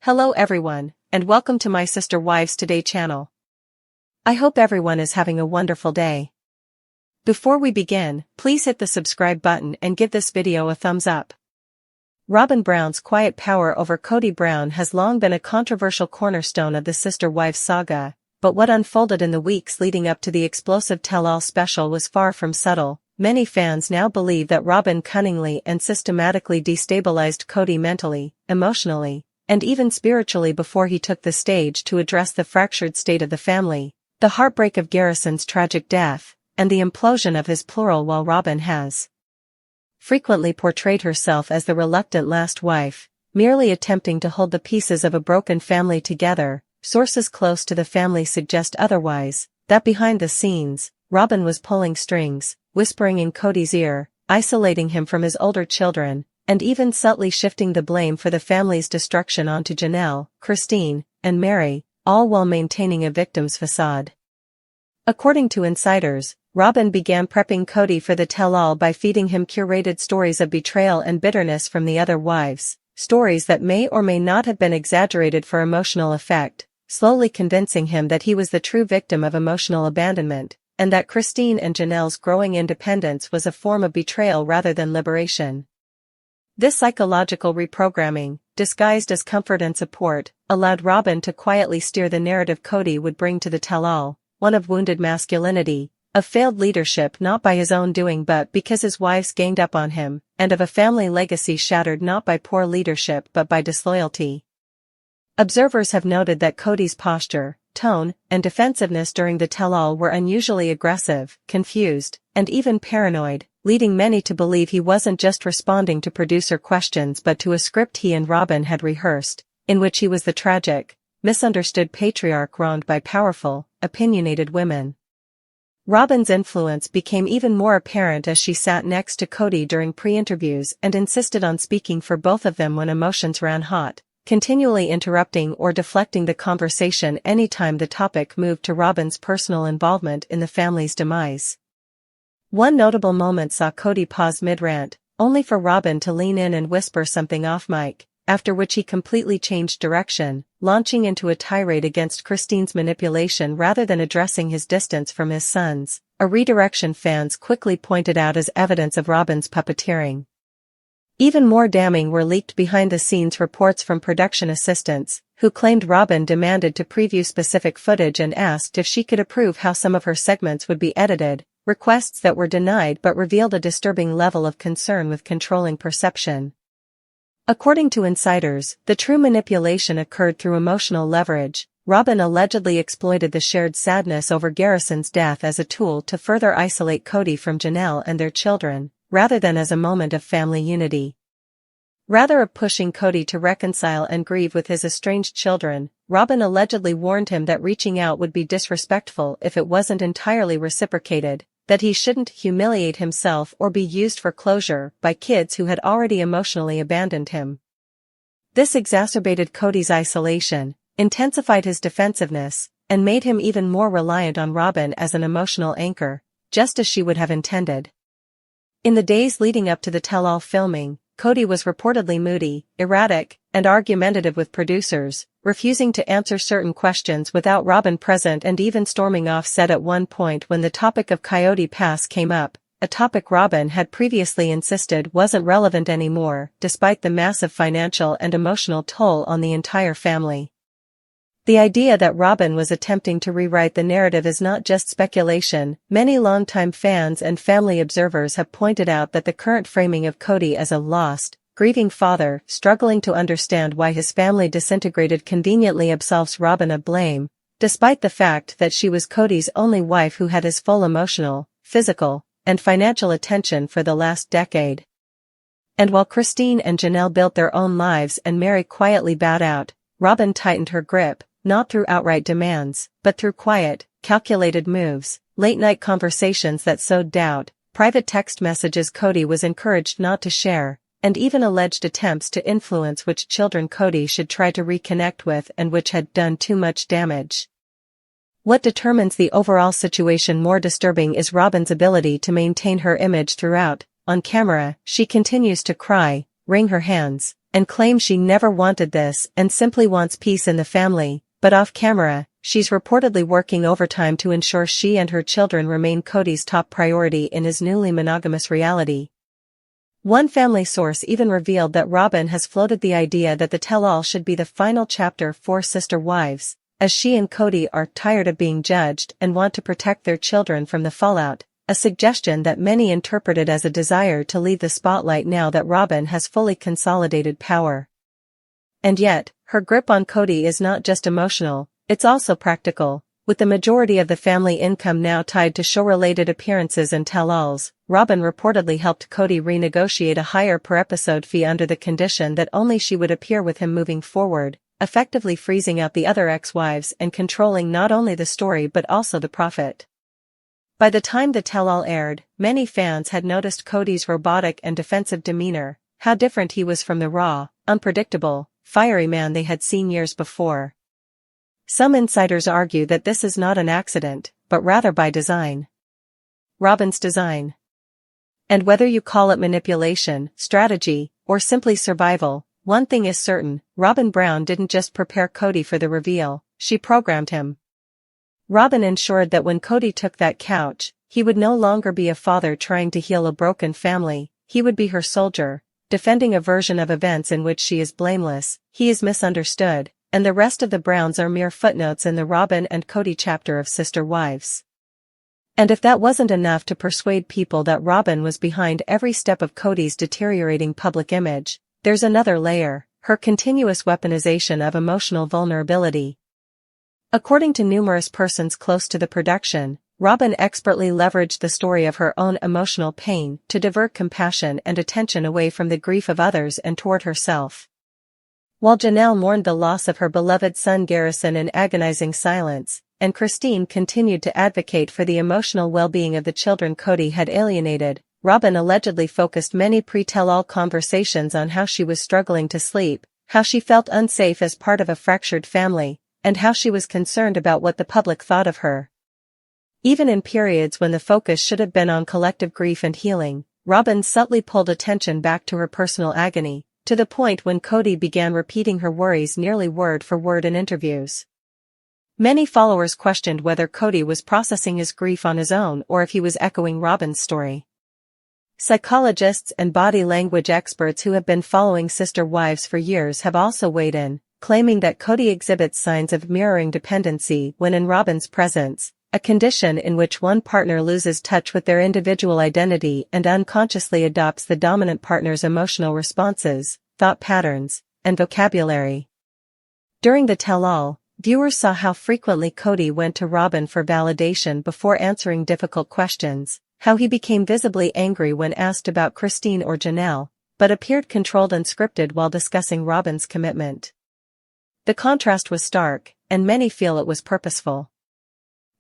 Hello everyone, and welcome to my Sister Wives Today channel. I hope everyone is having a wonderful day. Before we begin, please hit the subscribe button and give this video a thumbs up. Robyn Brown's quiet power over Kody Brown has long been a controversial cornerstone of the Sister Wives saga, but what unfolded in the weeks leading up to the explosive tell-all special was far from subtle. Many fans now believe that Robyn cunningly and systematically destabilized Kody mentally, emotionally, and even spiritually before he took the stage to address the fractured state of the family, the heartbreak of Garrison's tragic death, and the implosion of his plural. While Robyn has frequently portrayed herself as the reluctant last wife, merely attempting to hold the pieces of a broken family together, sources close to the family suggest otherwise, that behind the scenes, Robyn was pulling strings, whispering in Kody's ear, isolating him from his older children, and even subtly shifting the blame for the family's destruction onto Janelle, Christine, and Mary, all while maintaining a victim's facade. According to insiders, Robyn began prepping Kody for the tell-all by feeding him curated stories of betrayal and bitterness from the other wives, stories that may or may not have been exaggerated for emotional effect, slowly convincing him that he was the true victim of emotional abandonment, and that Christine and Janelle's growing independence was a form of betrayal rather than liberation. This psychological reprogramming, disguised as comfort and support, allowed Robyn to quietly steer the narrative Kody would bring to the tell-all, one of wounded masculinity, of failed leadership not by his own doing but because his wives ganged up on him, and of a family legacy shattered not by poor leadership but by disloyalty. Observers have noted that Kody's posture, tone, and defensiveness during the tell-all were unusually aggressive, confused, and even paranoid, leading many to believe he wasn't just responding to producer questions but to a script he and Robyn had rehearsed, in which he was the tragic, misunderstood patriarch wronged by powerful, opinionated women. Robyn's influence became even more apparent as she sat next to Kody during pre-interviews and insisted on speaking for both of them when emotions ran hot, continually interrupting or deflecting the conversation anytime the topic moved to Robyn's personal involvement in the family's demise. One notable moment saw Kody pause mid-rant, only for Robyn to lean in and whisper something off-mic, after which he completely changed direction, launching into a tirade against Christine's manipulation rather than addressing his distance from his sons, a redirection fans quickly pointed out as evidence of Robyn's puppeteering. Even more damning were leaked behind-the-scenes reports from production assistants, who claimed Robyn demanded to preview specific footage and asked if she could approve how some of her segments would be edited, requests that were denied but revealed a disturbing level of concern with controlling perception. According to insiders, the true manipulation occurred through emotional leverage. Robyn allegedly exploited the shared sadness over Garrison's death as a tool to further isolate Kody from Janelle and their children, rather than as a moment of family unity. Rather of pushing Kody to reconcile and grieve with his estranged children, Robyn allegedly warned him that reaching out would be disrespectful if it wasn't entirely reciprocated, that he shouldn't humiliate himself or be used for closure by kids who had already emotionally abandoned him. This exacerbated Kody's isolation, intensified his defensiveness, and made him even more reliant on Robyn as an emotional anchor, just as she would have intended. In the days leading up to the tell-all filming, Kody was reportedly moody, erratic, and argumentative with producers, refusing to answer certain questions without Robyn present and even storming off set at one point when the topic of Coyote Pass came up, a topic Robyn had previously insisted wasn't relevant anymore, despite the massive financial and emotional toll on the entire family. The idea that Robyn was attempting to rewrite the narrative is not just speculation. Many longtime fans and family observers have pointed out that the current framing of Kody as a lost, grieving father, struggling to understand why his family disintegrated conveniently absolves Robyn of blame, despite the fact that she was Kody's only wife who had his full emotional, physical, and financial attention for the last decade. And while Christine and Janelle built their own lives and Mary quietly bowed out, Robyn tightened her grip, not through outright demands, but through quiet, calculated moves, late-night conversations that sowed doubt, private text messages Kody was encouraged not to share, and even alleged attempts to influence which children Kody should try to reconnect with and which had done too much damage. What determines the overall situation more disturbing is Robyn's ability to maintain her image throughout. On camera, she continues to cry, wring her hands, and claims she never wanted this and simply wants peace in the family, but off camera, she's reportedly working overtime to ensure she and her children remain Kody's top priority in his newly monogamous reality. One family source even revealed that Robyn has floated the idea that the tell-all should be the final chapter for Sister Wives, as she and Kody are tired of being judged and want to protect their children from the fallout, a suggestion that many interpreted as a desire to leave the spotlight now that Robyn has fully consolidated power. And yet, her grip on Kody is not just emotional, it's also practical. With the majority of the family income now tied to show-related appearances and tell-alls, Robyn reportedly helped Kody renegotiate a higher per-episode fee under the condition that only she would appear with him moving forward, effectively freezing out the other ex-wives and controlling not only the story but also the profit. By the time the tell-all aired, many fans had noticed Kody's robotic and defensive demeanor, how different he was from the raw, unpredictable, fiery man they had seen years before. Some insiders argue that this is not an accident, but rather by design. Robyn's design. And whether you call it manipulation, strategy, or simply survival, one thing is certain, Robyn Brown didn't just prepare Kody for the reveal, she programmed him. Robyn ensured that when Kody took that couch, he would no longer be a father trying to heal a broken family, he would be her soldier, defending a version of events in which she is blameless, he is misunderstood, and the rest of the Browns are mere footnotes in the Robyn and Kody chapter of Sister Wives. And if that wasn't enough to persuade people that Robyn was behind every step of Kody's deteriorating public image, there's another layer, her continuous weaponization of emotional vulnerability. According to numerous persons close to the production, Robyn expertly leveraged the story of her own emotional pain to divert compassion and attention away from the grief of others and toward herself. While Janelle mourned the loss of her beloved son Garrison in agonizing silence, and Christine continued to advocate for the emotional well-being of the children Kody had alienated, Robyn allegedly focused many pre-tell-all conversations on how she was struggling to sleep, how she felt unsafe as part of a fractured family, and how she was concerned about what the public thought of her. Even in periods when the focus should have been on collective grief and healing, Robyn subtly pulled attention back to her personal agony, to the point when Kody began repeating her worries nearly word for word in interviews. Many followers questioned whether Kody was processing his grief on his own or if he was echoing Robyn's story. Psychologists and body language experts who have been following Sister Wives for years have also weighed in, claiming that Kody exhibits signs of mirroring dependency when in Robyn's presence, a condition in which one partner loses touch with their individual identity and unconsciously adopts the dominant partner's emotional responses, thought patterns, and vocabulary. During the tell-all, viewers saw how frequently Kody went to Robyn for validation before answering difficult questions, how he became visibly angry when asked about Christine or Janelle, but appeared controlled and scripted while discussing Robyn's commitment. The contrast was stark, and many feel it was purposeful.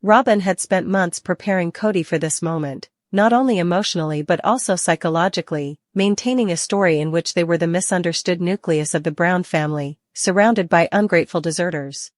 Robyn had spent months preparing Kody for this moment, not only emotionally but also psychologically, maintaining a story in which they were the misunderstood nucleus of the Brown family, surrounded by ungrateful deserters.